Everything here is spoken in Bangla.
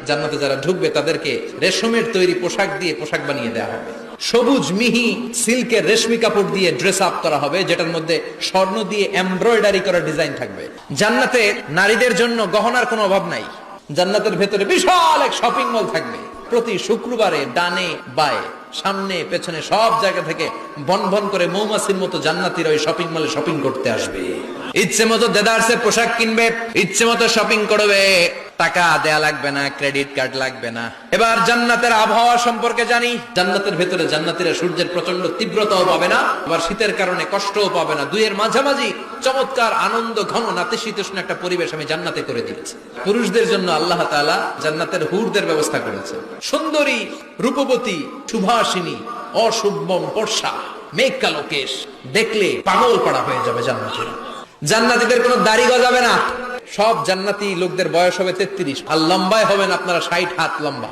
জান্নাতে যারা ঢুকবে তাদেরকে রেশমের তৈরি পোশাক দিয়ে পোশাক বানিয়ে দেওয়া হবে, সবুজ মিহি সিল্কের রেশমি কাপড় দিয়ে ড্রেস আপ করা হবে, যেটার মধ্যে স্বর্ণ দিয়ে এমব্রয়ডারি করা ডিজাইন থাকবে। জান্নাতে নারীদের জন্য গহনার কোনো অভাব নাই। জান্নাতের ভেতরে বিশাল এক শপিং মল থাকবে। প্রতি শুক্রবারে ডানে বায়ে সামনে পেছনে সব জায়গা থেকে বন বন করে মৌমাছির মতো জান্নাতীরা ওই শপিং মলে শপিং করতে আসবে। ইচ্ছে মতো দেদারসের পোশাক কিনবে, ইচ্ছে মতো শপিং করবে, টাকা দেয়া লাগবে না, ক্রেডিট কার্ড লাগবে না। এবার জান্নাতের আবহাওয়া সম্পর্কে জানি। জান্নাতের ভেতরে জান্নাতীরা সূর্যের প্রচন্ড তীব্রতাও পাবে না, আবার শীতের কারণে কষ্টও পাবে না। দুইয়ের মাঝামাঝি চমৎকার আনন্দ ঘন নাতিশীতোষ্ণ একটা পরিবেশ আমি জান্নাতে করে দিয়েছি। পুরুষদের জন্য আল্লাহ তাআলা জান্নাতের হুরদের ব্যবস্থা করেছে। সুন্দরী, রূপবতী, সুভাষিনী, অশুভম বর্ষা, মেঘ কালো কেশ, দেখলে পাগল পাড়া হয়ে যাবে জান্নাতীরা। জান্নাতীদের কোনো দাড়ি গজাবে না। সব জান্নাতি লোকদের বয়স হবে 33, আর লম্বায় হবেন আপনারা 60 হাত লম্বা।